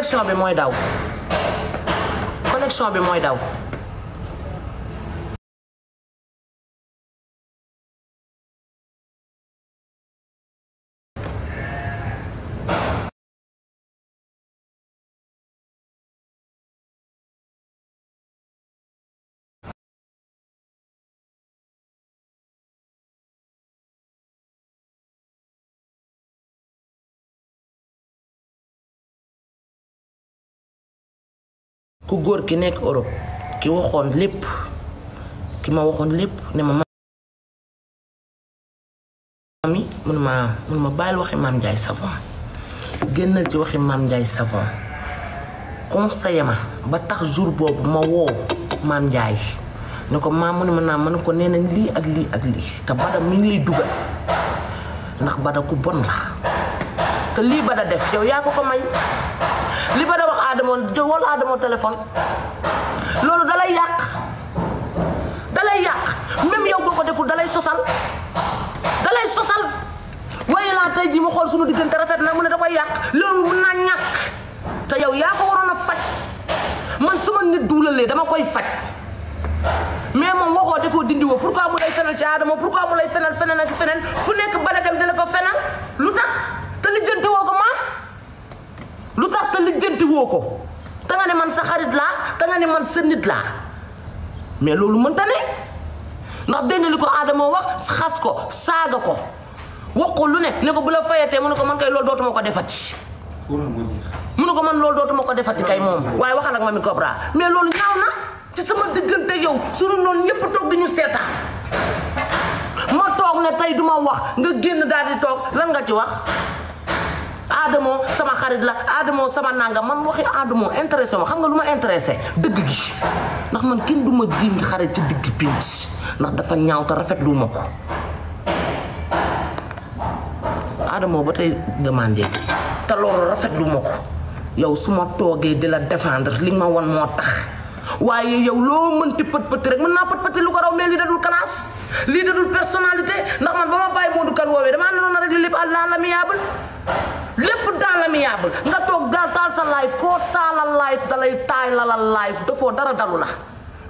connexion bi mooy daw connexion bi mooy daw. ku góor ki nekk Europe ki waxoon lépp ki ma waxoon lépp ne ma mami mun ma bàyyil waxi Mame Ndiaye Savon génnal ci waxi Mame Ndiaye Savon conseillé ma ba tax jour boobu ma woo Mame Ndiaye ne ko maam mu ne ma naa mën ko nee nañ lii ak lii ak lii te Bada mi ngi lay dugal ndax Bada ku bon la te lii Bada def yow yaa ko may li Bada wax Adamo wol Adamo téléphone loolu dalay yàq même yow boo ko deful dalay sosal waaye laa tey ji mu xool suñu diggante rafet na mu ne da koy yàq loolu mun naa ñàkk te yow yaa ko waroon a faj man su ma nit duulalee dama koy faj mais moom waxoo defoo dindiwoo pourquoi mu lay fenal ci Adamo pourquoi mu lay fenal feneen ak feneen fu nekk Bada dem dina fa fenal lu tax te lijjanti woo ko maam lu tax te lijjanti woo ko te nga ne man sa xarit laa te nga ne man sa nit laa mais loolu mënta ne ndax dégg nga li ko Adamo wax xas ko saaga ko wax ko lu ne ko bu la fayatee mu ne ko man kay loolu dootuma ko defati mu ne ko man loolu dootuma ko defati kay moom waaye waxal ak Mamy Cobra mais loolu ñaaw na ci sama diggante yow sunu noonu ñëpp toog di ñu seetaan ma toog ne tey duma wax nga génn daal di toog lan nga ci wax Adamo sama xarit la Adamo sama nanga man waxi Adamo intéressé ma xam nga lu ma intéressé dëgg gi ndax man kenn du ma jiiñ xarit ci digg pinc ndax dafa ñaaw te rafet lu ma ko Adamo ba tey demandé te loolu rafet lu ma ko yow su ma toogee di la défendre li ma wan moo tax waaye yow loo mënti pët rek mën naa pët lu ko raw mais lii dadul classe lii dadul personnalité ndax man ba ma bàyyi Modou Kane woowee damaa naroon na rek li lépp dans l'amiable lépp dans l'amiable nga toog daal taal sa live koo taalal live dalay taalalal live dafoo dara dalu la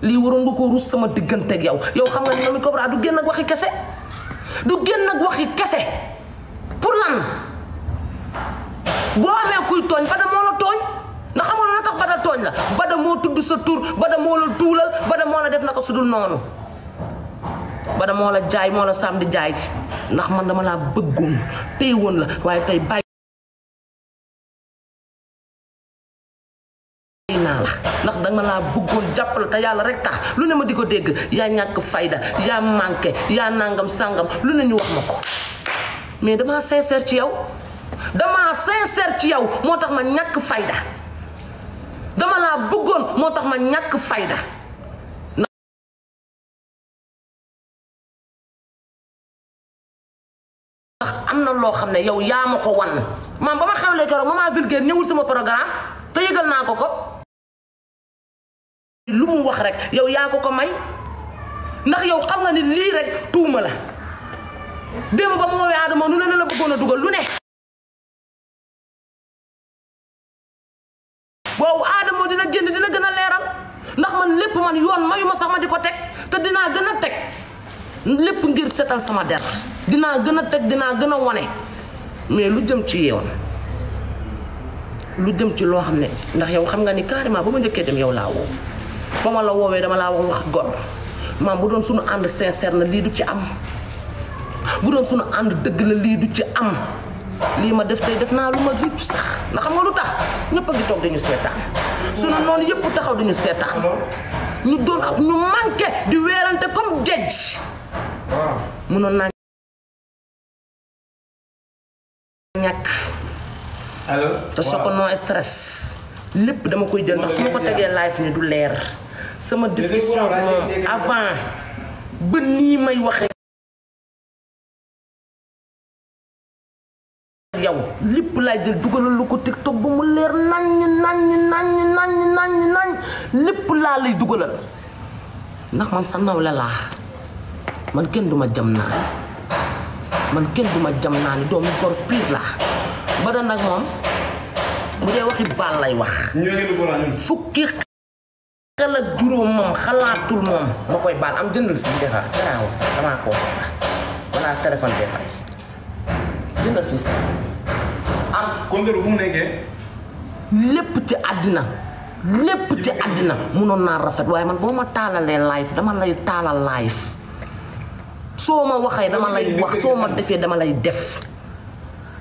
lii waroon nga ko rus sama digganteeg yow xam nga ni Mamy Cobra du génn ak waxi kese pour lan boo amee kuy tooñ Bada moo la tooñ ndax xam nga lu tax Bada tooñ la Bada moo tudd sa tur Bada moo la tuulal Bada moo la def naka sudul noonu Bada moo la jaay moo la sàmm di jaay ndax man dama laa bëggoon téye woon la waaye tey bàyyi naa la ndax danga laa bëggoon jàppale te yàlla rek tax lu ne ma di ko dégg yaa ñàkk fayda yaa manqué yaa nangam sàngam lu ne ñu wax ma ko mais damaa sincère ci yow moo tax ma ñàkk fayda dama laa bëggoon moo tax ma ñàkk fayda ndax am na loo xam ne yow yaa ma ko wan maam ba ma xewlee keroog Maman Vulgaire ñëwul sama programme te yëgal naa ko lu mu wax rek yow yaa ko may ndax yow xam nga ni lii rek tuuma la démb ba mu woowee Adamo nu ne la bëggoon a dugal lu ne boobu Adamo dina génn dina gën a leeral ndax man lépp man yoon mayu ma sax ma di ko teg te dinaa gën a teg lépp ngir setal sama der dinaa gën a teg dinaa gën a wane mais lu jëm ci yoon lu jëm ci loo xam ne ndax yow xam nga ni carrément ba ma njëkkee dem yow laa woo ba ma la woowee dama laa wax gor maam bu doon suñu ànd sincère na lii du ci am bu doon suñu ànd dëgg la lii du ci am lii ma def tey def naa lu ma rëccu sax ndax xam nga lu tax ñëpp a ngi toog dañu seetaan suñu noonu yëpp taxaw dañu seetaan ñu doon ak ñu manqué di weerante comme géej mënoon naa ñàkk te soo ko non stress lépp dama koy jël ndax su ma ko tegee live ni du leer sama discussion moom avant ba nii may waxee yow lépp laay jël dugalal lu ko TikTok ba mu leer nañ lépp laa lay dugalal ndax man sa nawle laa man kenn duma jam naa ni doomu gor pire laa Bada nag moom bu dee waxi baal lay wax fukki xel ak juróom moom xalaatul moom ma koy baal am jëndal fii defa garaaw damaa ko wala téléphone bee fay jëndal fii sax am compte fu mu nekkee lépp ci àddina munoon naa rafet waaye man boo ma taalalee live dama lay taalal live soo ma waxee dama lay wax soo ma defee dama lay def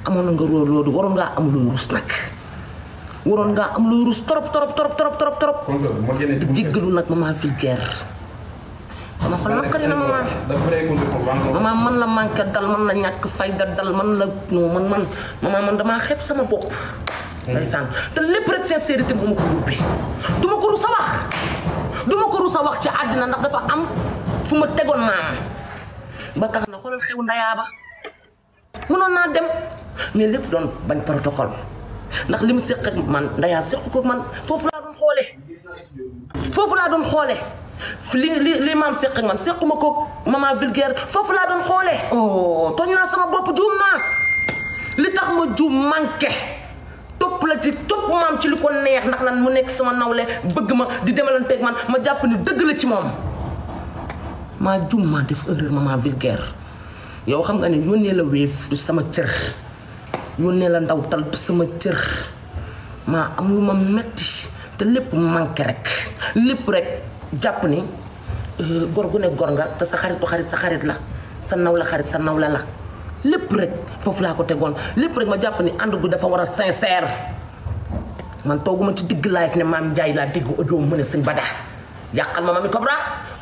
amoon na nga loolu waroon ngaa am luy rus nag waroon ngaa am luy rus trop jéggalu nag maman vulgaire sama xol naqari na maman man la manqué dal man la ñàkk fayda dal man la non man maman damaa xeeb sama bopp ndeysaan te lépp rek sincérité bu ma ko yóbbee duma ko rus a wax ci àddina ndax dafa am fu ma tegoon maam ba tax na xoolal xew ndayaa ba mënoon naa dem mais lépp doon bañ protocole ndax li mu séq ak man ndayaa séq ko man foofu laa doon xoole li maam séq ak man séquma ko maman vulgaire foofu laa doon xoole oh tooñ naa sama bopp juum naa li tax ma juum manqué topp la ci topp maam ci li ko neex ndax lan mu nekk sama nawle bëgg ma di demalanteeg man ma jàpp ni dëgg la ci moom maa juum maa def erreur maman vulgaire yow xam nga ne yónnee la wéef du sama cër yónnee la ndawtal du sama cër maa am lu ma metti te lépp manqué rek lépp rek jàpp ni gor gu ne gor nga te sa xaritu xarit sa xarit la sa nawla xarit sa nawla la lépp rek foofu laa ko tegoon lépp rek ma jàpp ni ànd gu dafa war a sincère man tooguma ci digg live ne maam Ndiaye laa digg audio mu ne sëñ Bada yàqal ma Mamy Cobra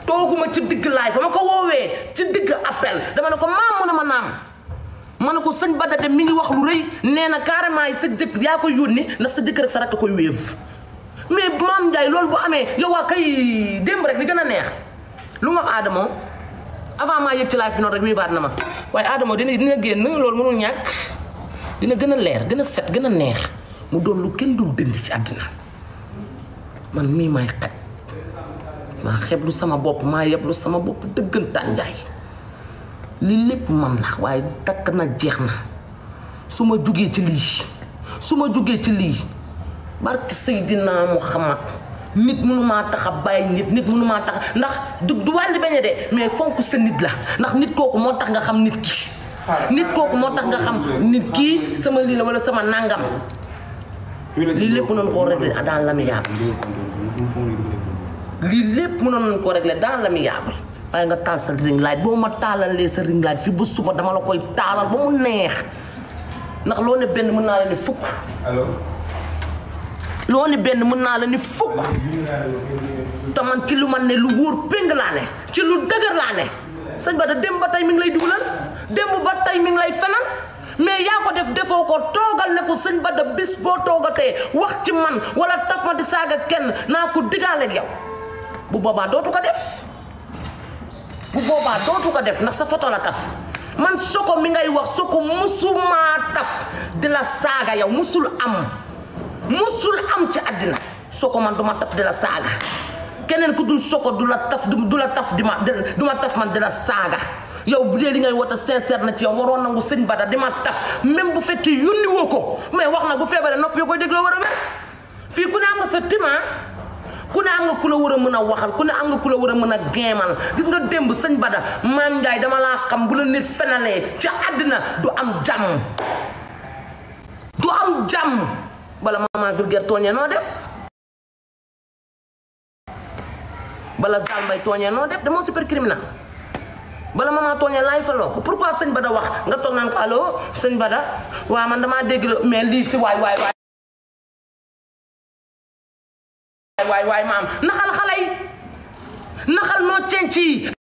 tooguma ci digg live ba ma ko woowee ci digg appel dama ne ko maam mu ne ma naam ma ne ko sëñ Bada de mi ngi wax lu rëy nee na carrément sa jëkk yaa koy yónni ndax sa jëkk rek sa rakk koy wéev mais maam Ndiaye loolu bu amee yow waa kay démb rek li gën a neex lu ma wax Adamo avant maa yëg ci live bi noonu rek wéevaat na ma waaye Adamo dina génn loolu mënul ñàkk dina gën a leer gën a set gën a neex mu doon lu kenn dul dindi ci àddina man mii may xaj maa xeblu sama bopp maa yeblu sama bopp dëggantaan Njaay li lépp man la waaye dakk na jeex na su ma jugee ci lii barki Seydina Muhammad nit mënumaa tax a bàyyi nit mënumaa tax ndax du wàlli bañ de mais fonk sa nit la ndax nit kooku moo tax nga xam nit ki nit kooku moo tax nga xam nit kii sama lii la wala sama nangam lii lépp noonu koo régler dans l'amiable waaye nga taal sa ring light boo ma taalalee sa ring light fii ba suba dama la koy taalal ba mu neex ndax loo ne benn mën naa la ni fukk loo ne benn mën naa la ni fukk te man ci lu man ne lu wóor péng laa ne ci lu dëgër laa ne sëñ Bada démb ba tey mi ngi lay dugalal démb ba tey mi ngi lay fenal mais yaa ko def defoo ko toogal ne ko sëñ Bada bis boo toogatee wax ci man wala taf ma di saaga kenn naa ko diggaaleeg yow bu boobaa dootu ko def ndax sa photo la taf man Soko mi ngay wax Soko musumaa taf di la saaga yow musul am ci àddina Soko man du ma taf di la saaga keneen ku dul Soko du ma taf man di la saaga yow bu dee li ngay wota sincère na ci yow waroon nangu sëñ Bada di ma taf même bu fekkee yónni woo ko mais wax na bu feebaree nopp yoo koy dégloo war a wér fii ku ne am nga sa tima ku ne am nga ku la war a mën a waxal ku ne am nga ku la war a mën a géemal gis nga démb sëñ Bada maam Ndiaye dama laa xam bu la nit fenalee ci àddina du am jàmm bala maman vulgaire tooñee noo def bala Zal Mbaye tooñee noo def dama super criminel bala maman tooñee laay faloo ko pourquoi sëñ Bada wax nga toog naan ko allo sëñ Bada waa man damaa dégg la mais lii si waay maam naxal xale yi naxal noo cenc yi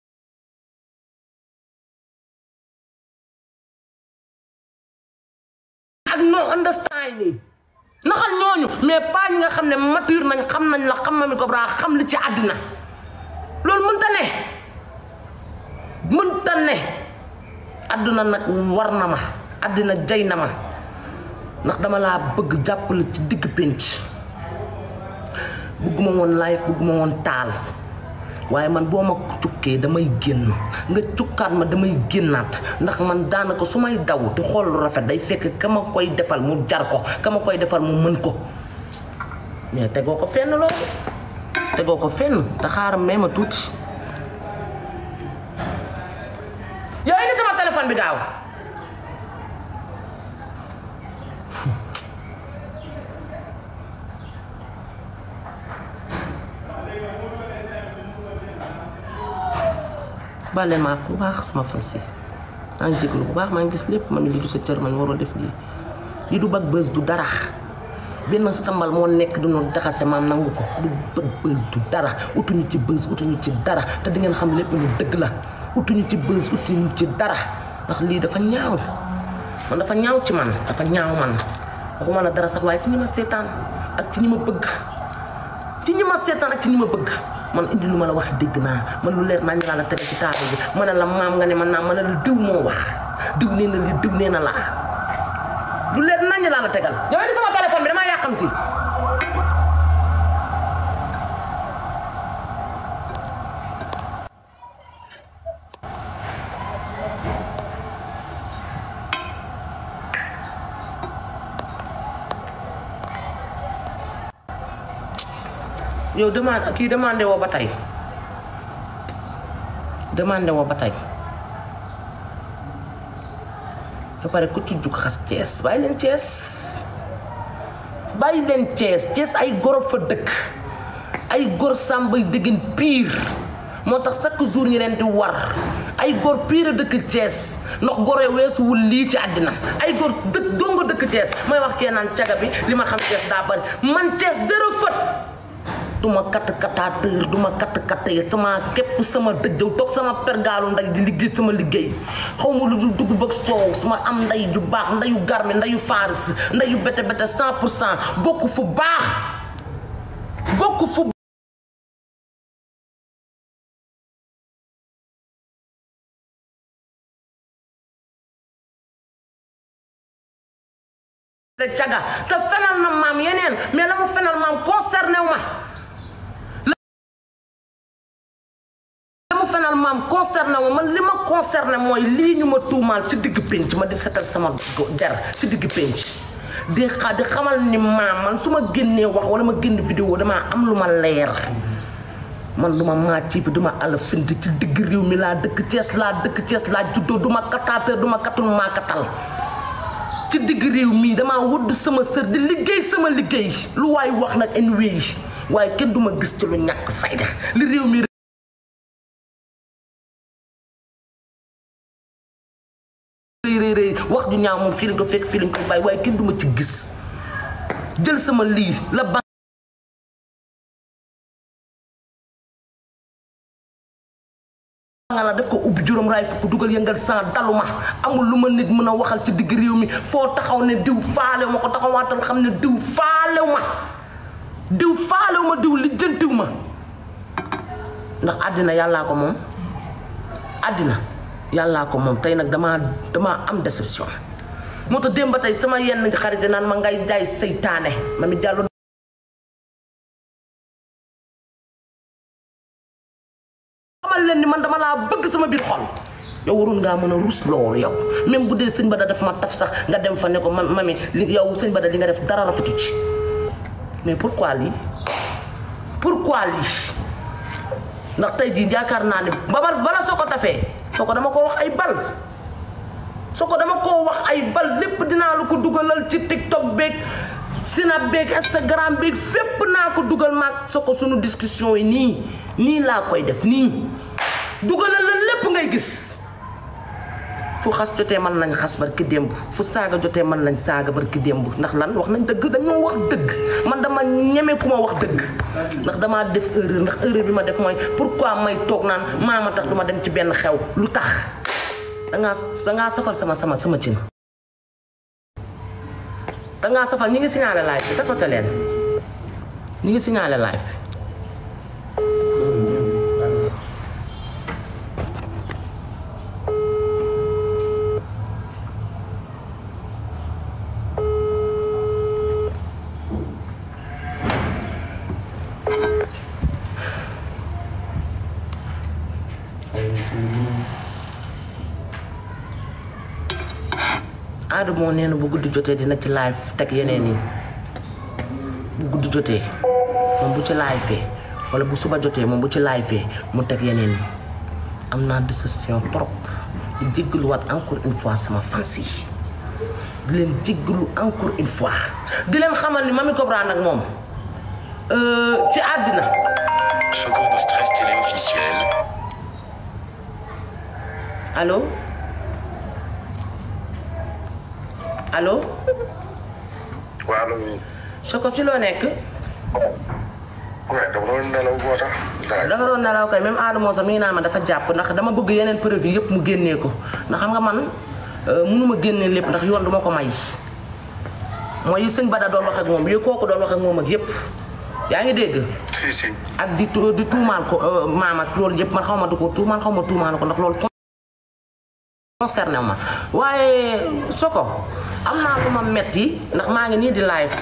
ak noo understand yi naxal ñooñu mais pas ñi nga xam ne mature nañ xam nañ la xam Mamy Cobra xam li ci àddina loolu mënta ne àdduna nag war na ma àddina jay na ma ndax dama laa bëgg jàppale ci digg pénc bugguma woon live bugguma woon taal waaye man boo ma cukkee damay génn nga cukkaat ma damay génnaat ndax man daanaka su may daw di xool lu rafet day fekk ka ma koy defal mu jar ko ka ma koy defal mu mën ko mais tegoo ko fenn loolu tegoo ko fenn te xaaral may ma tuuti yow indi sama téléphone bi gaaw baal leen ma bu baax sama fan si maa ngi jégalu bu baax maa ngi gis lépp man lii du sa cër man waroo def lii du bëgg bës du dara benn sambal moo nekk du ñu jaxase maam nangu ko du bëgg bës du dara utuñu ci bës utuñu ci dara te di ngeen xam lépp lu dëgg la utuñu ci bës utuñu ci dara ndax lii dafa ñaaw man dafa ñaaw ci man dafa ñaaw man waxuma la dara sax waaye ci ñi ma seetaan ak ci ñi ma bëgg ci ñi ma seetaan ak ci ñi ma bëgg man indi lu ma la wax dégg naa man lu leer naa ñu la tere ci table bi ma ne la maam nga ne man naa ma ne la diw moo wax diw nee na li diw nee na laa lu leer naa ñu la tegal yow indi sama téléphone bi damaa yàqamti yow demandé woo ba tey ba pare ku ci jug xas Thiès bàyyi leen Thiès ay goro fa dëkk ay gor sàmbay dëggin pire moo tax chaque jour ñi leen di war ay gor pire dëkk Thiès ndax gore weesuwul lii ci àddina ay gor dëkk dongo dëkk Thiès may wax kee naan caga bi li ma xam Thiès daa bari man Thiès zéro faute duma katt-kattaateur duma katt-kattee sama képp sama dëjëw toog sama pergaalu nday di liggéey sama liggéey xaw ma lu dul dugub ak soow sama am nday ju baax ndayu garmi ndayu faaris ndayu bete 100% bokk fu baax bokk fu caga te fenal na maam yeneen mais la mu fenal maam concerné wu ma fenal maam concerné wu man li ma concerné mooy lii ñu ma tuumaal ci digg pénc ma di setal sama der ci digg pénc di xamal ni maam man su ma génnee wax wala ma génn vidéo damaa am lu ma leer man du ma maaci bi du ma àll find ci digg réew mi laa dëkk Thiès laa juddoo du ma kataateur du ma katul maa katal ci digg réew mii damaa wëdd sama sër di liggéey sama liggéey lu waay wax nag anyway waaye kenn du ma gis ci lu ñàkk fayda li réew mi rëy wax ju ñaaw moom fii lañ ko fekk fii lañ ko bàyyi waaye kenn du ma ci gis jël sama lii la ba nga la def ko ubbi juróom raay fukk dugal yëngal sans daluma amul lu ma nit mën a waxal ci digg réew mi foo taxaw ne diw faalew ma ko taxawaatal xam ne diw faalew ma diw lijjantiw ma ndax àddina yàllaa ko moom àddina yàllaa ko moom tey nag dama am déception moo tax démb ba tey sama yenn xarit naan ma ngay jaay seytaane Mamy Diallo xamal leen ni man dama laa bëgg sama biir xol yow waroon ngaa mën a rus loolu yow même bu dee sëñ Bada daf ma taf sax nga dem fa ne ko Mamy yow sëñ Bada li nga def dara rafetu ci mais pourquoi lii ndax tey jii yaakaar naa ne bala soo ko tafee soo ko dama ko wax ay bal lépp dinaa la ko dugalal ci TikTok beeg Snap beeg Instagram beeg fépp naa ko dugal maag soo ko sunu discussion yi nii laa koy def nii dugalal la lépp ngay gis fu xas jotee mën nañ xas barki démb fu saaga jotee mën nañ saaga barki démb ndax lan wax nañ dëgg dañoo wax dëgg man dama ñeme ku ma wax dëgg ndax damaa def erreur ndax erreur bi ma def mooy pourquoi may toog naan maama tax du ma dem ci benn xew lu tax dangaa safal sama cin dangaa safal ñi ngi signalé live bi tapote leen ñi ngi signalé live bi Adamo nee na bu guddi jotee dina ci live teg yeneen yi bu guddi jotee moom bu ci live fee wala bu suba jotee moom bu ci live fee mu teg yeneen yi am naa déception trop di jéggaluwaat encore une fois sama fans yi di leen jéggalu encore une fois di leen xamal ni Mamy Cobra nag moom ci àddina Choco no stress télé officiel. allo allo. waaw. Choco ci loo nekk. waaw dama doon nelaw moo tax. da nga doon nelaw kay même Adamo sax mi ngi naan ma dafa jàpp ndax dama bëgg yeneen preuve yëpp mu génnee ko ndax xam nga man mënuma génnee lépp ndax yoon duma ko may. mooy yi sëñ Bada doon wax ak moom yi kooku doon wax ak moom ak yëpp yaa ngi dégg. si. ak di tuumaal ko maam ak loolu yëpp man xaw ma du ko tuumaal xaw ma tuumaal ko ndax loolu concerné ma waaye Choco am naa lu ma metti ndax maa ngi nii di live.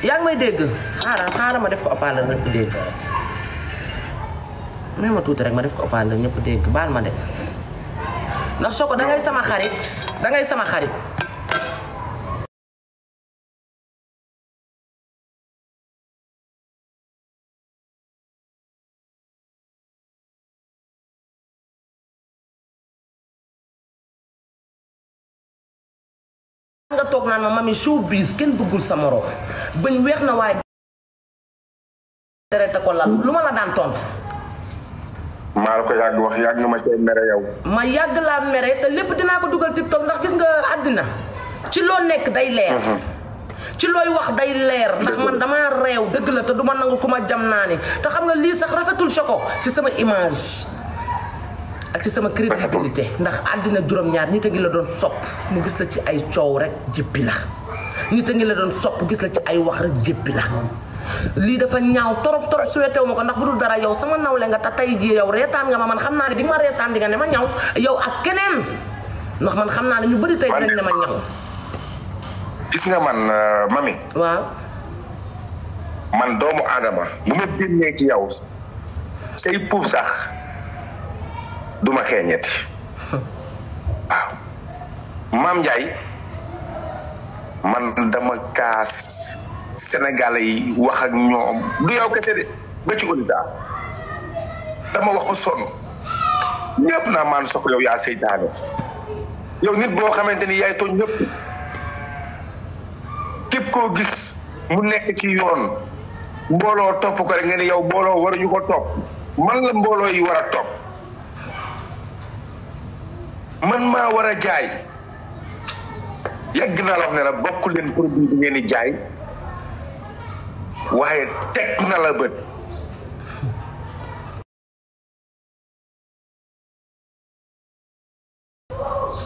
yaa ngi may dégg xaaral ma def ko haut-parleur ñëpp dégg mais ma tuuti rek ma def ko haut-parleur ñëpp dégg baal ma de ndax Choco dangay sama xarit nga toog naan ma Mamy showbiz kenn bëggul sa morom bañ weex na waaye deret ko lal lu ma la daan tontu. maa la ko yàgg wax yàgg nga ma cee mere yow. ma yàgg laa mere te lépp dinaa ko dugal TikTok ndax gis nga àddina ci loo nekk day leer. ci looy wax day leer ndax man dama réew dëgg la te duma nangu ku ma jam naa ni te xam nga lii sax rafetul Choco ci sama image ak ci sama crédibilité ndax àddina juróom-ñaar nit a ngi la doon sopp mu gis la ci ay coow rek jéppi la nit a ngi la doon sopp gis la ci ay wax rek jéppi la lii dafa ñaaw torop souhaité wu ma ko ndax bu dul dara yow sama nawle nga te tey jii yow reetaan nga ma man xam naa ne di nga ma reetaan di nga ne ma ñaw yow ak keneen ndax man xam naa ne ñu bëri tey dinañ ne ma ñaw. gis nga man Mamy. waaw. man doomu aadama bu ma génnee ci yow say puub sax duma xeeñeeti waaw Mame Ndiaye man dama kaas Sénégalais yi wax ak ñoom du yow kese de ba ci Olida dama wax ba sonn ñëpp naa maan sox yow yaa seytaane yow nit boo xamante ni yaay tooñ ñëpp képp koo gis mu nekk ci yoon mbooloo topp ko rek nga ne yow mbooloo waruñu ko topp man la mbooloo yi war a topp man maa war a jaay yàgg naa la wax ne la bokk leen produit bi ngeen di jaay waaye teg na la bët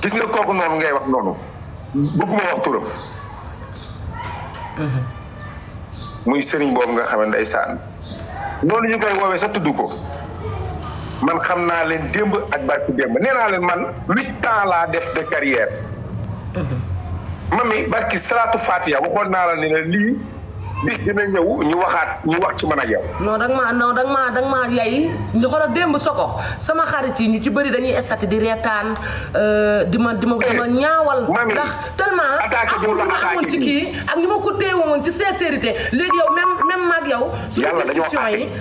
gis nga kooku noonu ngay wax noonu bëgguma wax turam muy sëriñ boobu nga xam ne ndeysaan noonu ñu koy woowee sa tudd ko man xam naa leen démb ak barki démb nee naa leen man 8 ans laa def de carrière Mamy barki salaatu Fatiha waxoon naa la ne la lii bis dina ñëw ñu wax ci man ak yow. non danga maa yay ñu xoolal démb Choco sama xarit yi ñu ci bëri dañuy estati di reetaan di ma ñaawal. ndax tellement amul ma amoon ci kii ak ñu ma ko téewoon ci sincérité léegi yow même maag yow.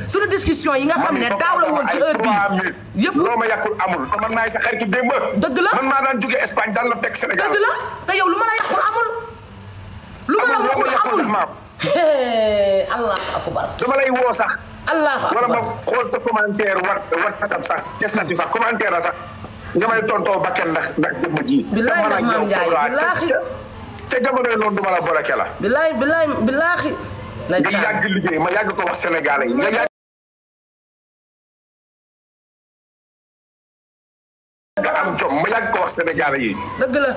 suñu discussion yi nga xam ne daaw la woon ci heure bii yëpp loo ma yàqul amul man maay sa xaritu démb. dëgg la man maa daan jóge Espagne daan la teg Sénégal. dëgg la te yow lu ma la yàqul amul. lu ma la waxul amul. Allahu akbar. dama lay woo sax. Allahu akbar wala ma xool sa commentaire WhatsApp sax statut sax commentaire la sax nga may tontoo bakken ndax jëmm ji. billahi ndax Mame Ndiaye billahi te jamono yi noonu duma la borake la. billahi. nga yàgg liggéey ma yàgg ko wax Sénégalais yi nga yàgg nga am jom ma yàgg ko wax Sénégalais yi. dëgg la.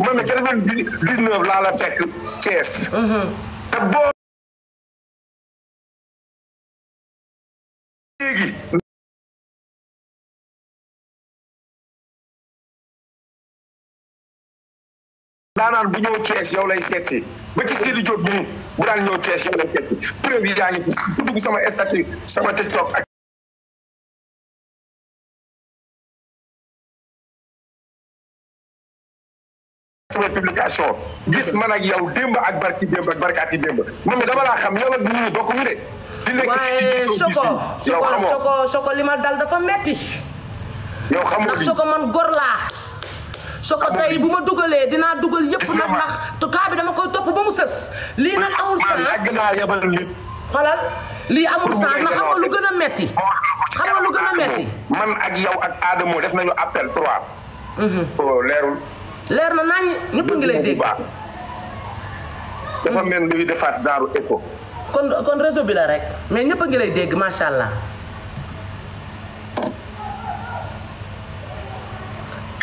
man na 99 laa la fekk Thiès. te boo léegi daanaan bu ñëw Thiès yow lay seeti ba ci Sidi Diop nii bu daan ñëw Thiès yow lay seeti preuve yi yaa ngi gis ku dugg sama statut sama TikTok ak sama publication gis man ak yow démb ak barki démb ak barkaati démb moom mi dama laa xam yow ak ñii bokkuñu de. di nekk waaye Soko li ma dal dafa metti. yow xamoo ndax Soko man gor laa. Soko tey bu ma dugalee dinaa dugal yëpp nag ndax kaa bi dama koy topp ba mu sës. lii nag amul sens xolal lii amul sens ndax xam nga lu gën a metti. xam nga lu gën a metti. man ak yow ak Adamo def nañu appel 3. leerul. leer na nañ ñëpp ngi lay dégg. dafa mel ni defaat daaru écho. kon réseau bi la rek mais ñëpp ngi lay dégg macha allah.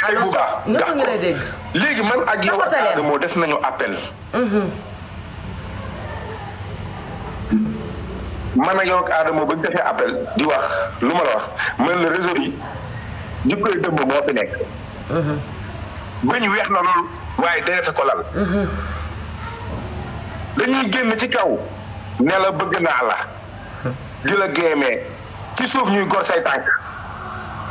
allo ñëpp ngi lay dégg. léegi man ak yow ak Adamo def nañu appel. man ak yow ak Adamo ba defee appel di wax lu ma la wax man la réseau yi di koy dëmb moo fi nekk. bëñ weex na loolu waaye deret ko lal. dañuy génn ci kaw ne la bëgg naa la di la géemee ci suuf ñuy gor say tànk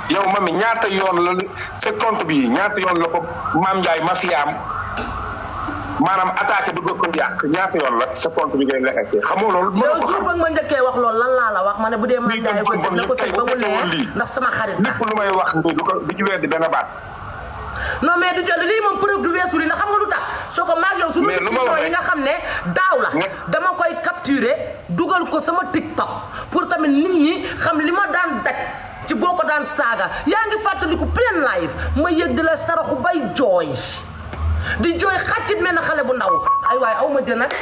yow mami ñaata yoon la sa compte bi ñaata yoon la ko Mame Ndiaye mafiyaam maanaam attaqué bëgg ko yàq ñaata yoon la sa compte bi ngay lekkee xamoo loolu. yow jour ba ma njëkkee wax loolu lan laa la wax ma ne bu dee Mame Ndiaye ko def na ko tëj ba mu neex ndax sama xarit la. lépp lu may wax nii du ci weddi benn baat. non mais du jël lii moom preuve du weesu li ndax xam nga lu tax soo ko maag yow suñu discussion yi nga xam ne daaw la dama koy capturer dugal ko sama TikTok pour tamit nit ñi xam li ma daan daj ci boo ko daan saaga yaa ngi fàttaliku plein live ma yëg di la saraxu bay jooy di jooy xàccit mel na xale bu ndaw ay waay aw ma jën nag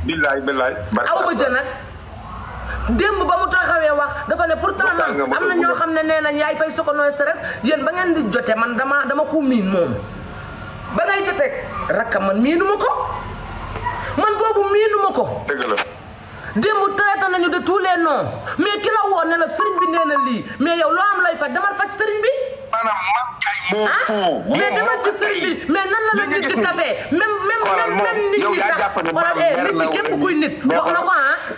billaay aw ma jën nag démb ba mu taxawee wax dafa ne pourtant man am na ñoo xam ne nee nañ yaay fay Soko no stress yéen ba ngeen di jote man dama ko miin moom ba ngay jote rakkam man miinuma ko man boobu miinuma ko. dëgg la. démb traité nañu de tous les noms mais ki la woon ne la sëriñ bi nee na lii mais yow loo am lay faj demal faj sëriñ bi. maanaam Mame Ndiaye moo foo. mais demal ci sëriñ bi mais nan la nit di café même nit ñi sax xoolal nit ñi képp kuy nit wax na ko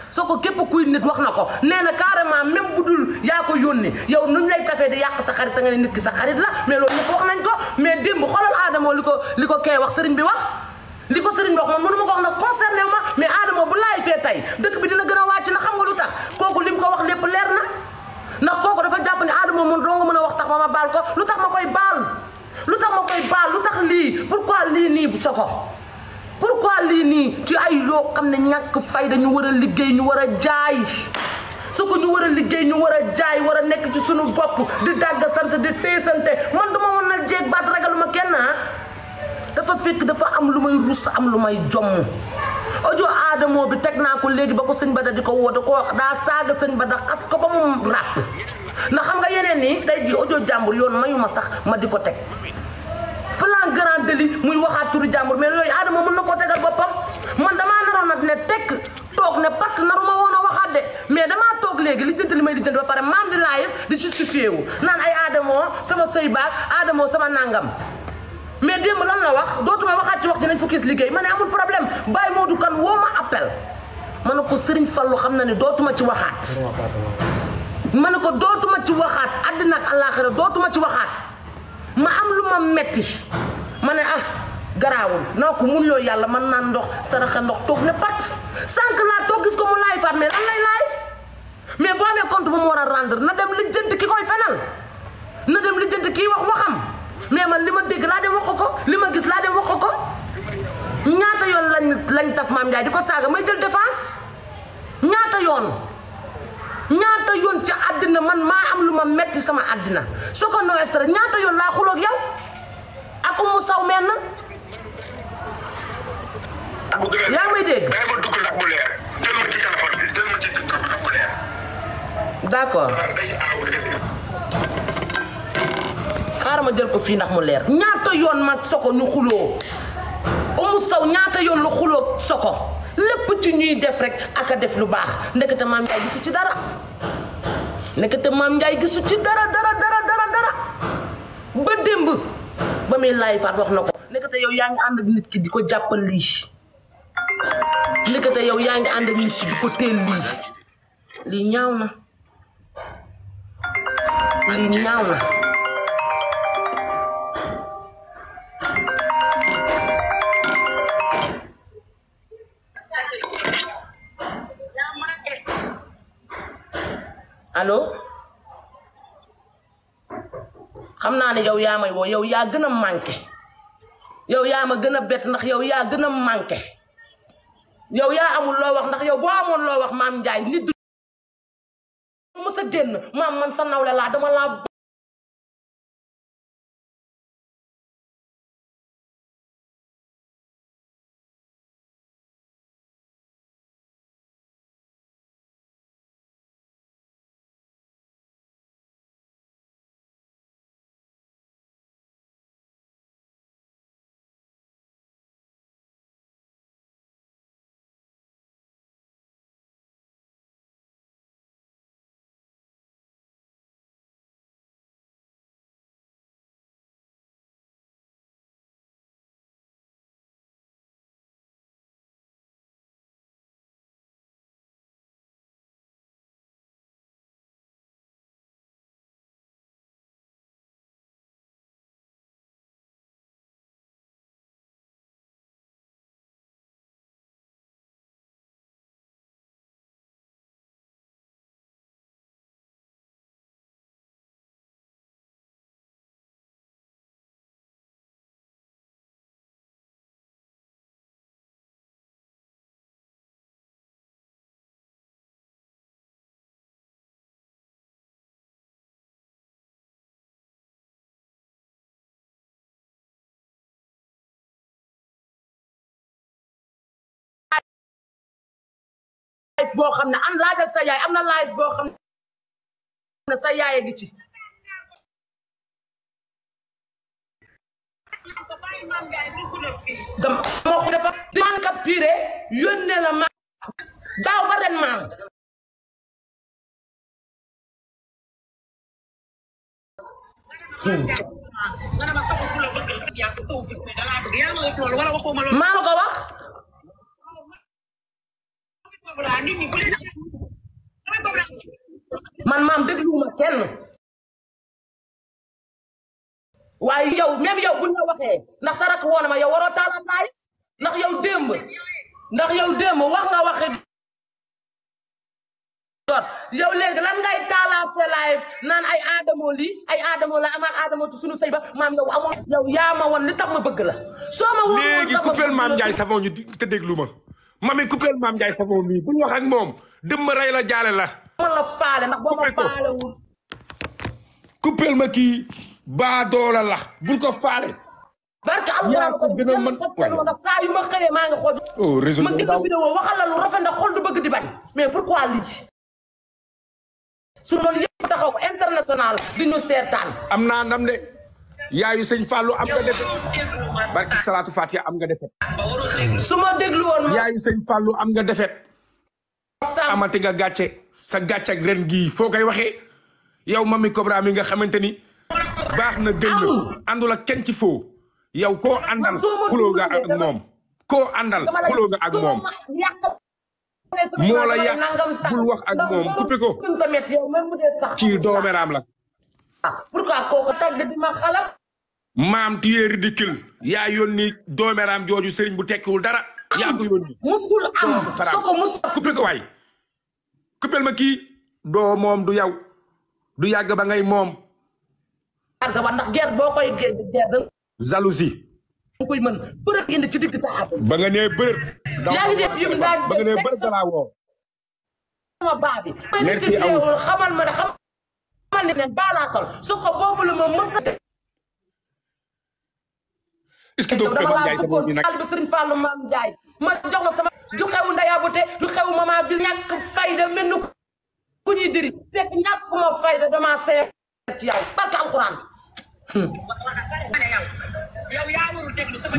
Soko képp kuy nit wax na ko nee na carrément même bu dul yaa ko yónni yow nuñ lay café di yàq sa xarit nga ne nit ki sa xarit la mais loolu ñëpp wax nañ ko mais démb xoolal Adamo li ko kee wax sëriñ bi wax li ko sëriñ bi wax man mënu ma ko wax nag concerné ma mais Adamo bu laay fee tey dëkk bi dina gën a wàcc na xam nga lu tax kooku lim ko wax lépp leer na ndax kooku dafa jàpp ne Adamo mun doo nga mën a wax tax ba ma baal ko lu tax ma koy baal lu tax lii pourquoi lii nii bu Soko pourquoi lii nii ci ay loo xam ne ñàkk fayda ñu war a liggéey ñu war a jaay Soko ñu war a liggéey ñu war a jaay war a nekk ci suñu bopp di dàgg sant di teesante man duma woon na jéeg baat ragaluma kenn dafa fekk dafa am lu may rus am lu may jomm audio Adamo bi teg naa ko léegi ba ko sëñ Bada di ko woo da ko wax daa saaga sëñ Bada xas ko ba mu ràpp ndax xam nga yeneen nii tey jii audio jàmbur yoon mayuma sax ma di ko teg flagrant délit muy waxaat turu jàmbur mais yooyu Adamo mën na koo tegal boppam man damaa naroon nag ne tekk toog ne pat naruma woon a waxaat de mais damaa toog léegi lijjanti li may lijjanti ba pare maam di live di justifié wu naan ay Adamo sama sëy baag Adamo sama nangam mais démb lan la wax dootuma waxaat ci wax dinañ focus liggéey ma ne amul problème Baye Modou Kane woo ma appel ma ne ko Serigne Fallou xam na ne dootuma ci waxaat ma ne ko dootuma ci waxaat àddina ak àllaaxira dootuma ci waxaat ma am lu ma metti ma ne garaawul naa ko mun loo yàlla man naan ndox saraxa ndox toog ne pat sànq laa toog gis ko mu live faat mais lan lay live mais boo amee compte bu mu war a rendre na dem lijjanti ki koy fenal na dem lijjanti kii wax waxam mais man li ma dégg laa dem wax ko li ma gis laa dem wax ko ñaata yoon lañ taf Mame Ndiaye di ko saaga may jël défense ñaata yoon ci àddina man maa am lu ma metti sama àddina Soko no stress ñaata yoon laa xuloog yow ak Oumou Sow menn yaa ngi may dégg d'accord xaaral ma jël ko fii ndax mu leer ñaata yoon mag Soko ñu xuloo Oumou Sow ñaata yoon lu xuloo Soko lépp ci ñuy def rek ak a def lu baax ndekete Mame Ndiaye gisu ci dara ndekete Mame Ndiaye gisu ci dara ba démb ba muy laay faat wax na ko ndekete yow yaa ngi ànd ak nit ki di ko jàppal lii ndekete yow yaa ngi ànd ak nit ki di ko teel lii ñaaw na lii ñaaw na allo xam naa ne yow yaa may woo yow yaa gën a manqué yow yaa ma gën a bett ndax yow yaa gën a manqué yow yaa amul loo wax ndax yow boo amoon loo wax maam Njaay nit du mës a génn maam man sa nawle laa dama laa boo xam ne am laajal sa yaay am na live boo xam ne sa yaay a ngi ci dama ko defa di man capturé yónnee la ma daaw ba ren maam maa la ko wax man maam dégluwuma kenn waaye yow même yow buñ la waxee ndax sa rak woon ma yow waroo taal laay ndax yow démb wax nga waxe yow léegi lan ngay taalaate live naan ay aadamoo lii ay aadamoo la amaat aadamoo tu suñu sëy ba maam yow amoon yow yaa ma woon li tax ma bëgg la soo ma woon léegi coupel maam Ndiaye Savon ñu te déglu ma mami coupel maam Ndiaye Savon mii bul wax ak moom dëmm rey la jaale la man la faale ndax boo ma faalewul coupel ma kii baa doola la bul ko faale barke alxuraan ko gën a mën ndax saa yu ma xëyee maa ngi xool oh réseau ma gis vidéo waxal la lu rafet ndax xol du bëgg di bañ mais pourquoi lii su loolu yëpp taxaw ko international di ñu seetaan am naa ndam de yaayu sëñ Fallou am nga defet barki salaatu Fatiha am nga defet su ma déglu woon ma yaayu sëñ Fallou am nga defet amati nga gàcce sa gàcce ak ren gii foo koy waxee yow Mamy Cobra mi nga xamante ni baax na gën na àndul ak kenn ci foo yow koo àndal xuloo nga ak moom koo àndal xuloo nga ak moom moo la yàq bul wax ak moom coupé ko kii doomeraam la pourquoi kooku tagg di ma xalam maam tu es ridicule yaa yónni doomeraam jooju sëriñ bu tekkiwul dara yaa ko yónni musul am soo ko mus coupé ko waay coupé ma kii doo moom du yow du yàgg ba ngay moom ndax guerre boo koy guerre jalousie koy mën bërëb indi ci digg taxaw ba nga nee bërëb yaa ngi def yu ba nga nee bërëb dalaa woo ma baa bi merci awul xamal ma ne xamal ne nen baalaa xol su ko boobu la ma mës a est-ce que doo ko Mame Ndiaye Savon bi nag ba Serigne Fallou Mame Ndiaye ma jox la sama du xewu ndayabute du xewu mama bi ñàkk fayda mel ni ku ñuy diri fekk ñàkk ma fayda dama seet ci yow barke alxuraan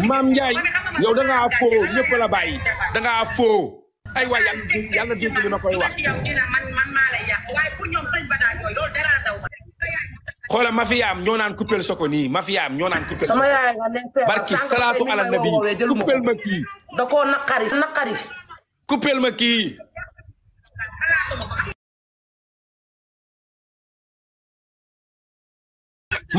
Mame Ndiaye yow da ngaa foo ñëpp la bàyyi da ngaa foo ay waay yàlla dégg li ma koy wax xoola mafia am ñoo naan coupel soko nii mafia am ñoo naan coupel sama yaay nga ne feebar barki salaatu ala nabi coupel ma kii da koo naqari coupel ma kii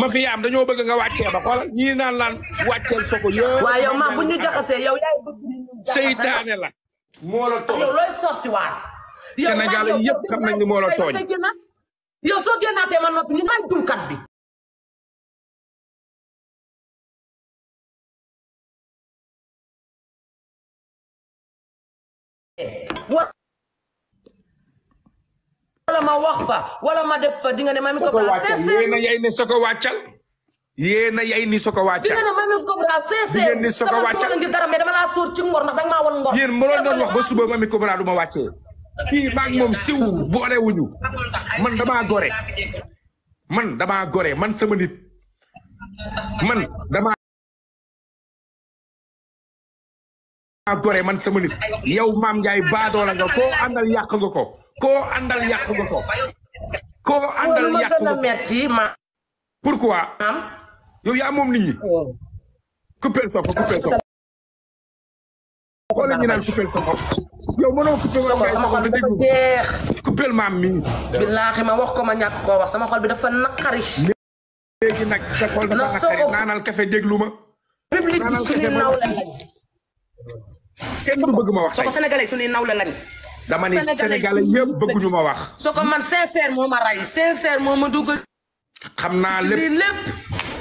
mafia am dañoo bëgg nga wàccee ba xoola ñii naan wàcceel soko yëpp waaw yow ma bu ñu jaxasee yow yaay bëgg seytaane la moo la tooñ yow looy sorti waat Sénégal yëpp xam nañ ni moo la tooñ yow soo génnaatee ma noppi ni maay dulkat bi wala ma wax fa wala ma def fa di nga ne Mamy Cobra yéena yay ni soko wàccal yéena yay ni soko wàccal di nga ne Mamy Cobra ngeen ni soko wàccal ngir dara mais dama laa sóor ci ngor ndax danga maa won ngor yéen mënoon doon wax ba suba Mamy Cobra du ma wàccee kii maag moom siw bu orewuñu man damaa gore man sama nit man damaa gore man sama nit yow Mame Ndiaye baadoola nga koo àndal yàq nga ko koo àndal yàq nga ko koo àndal yàq nga ko metti ma pourquoi yow yaa moom nit ñi coupel soko xoolal ñu naan coupel soko yow mënoo coupel Mame Ndiaye sama xol bi dafa jeex coupel maam mi billaahi ma wax ko ma ñàkk koo wax sama xol bi dafa naqari léegi nag sa xol dafa naqari naanal café déglu ma public bi suñuy nawle lañ kenn du bëgg ma wax soko sénégalais suñuy nawle lañ dama ni sénégalais yëpp bëgguñu ma wax soko man sincère moo ma ray sincère moo ma dugg xam naa lépp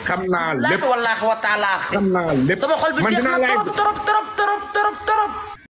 xam naa lépp wallaahi wa taala xam naa lépp sama xol bi jeex na trop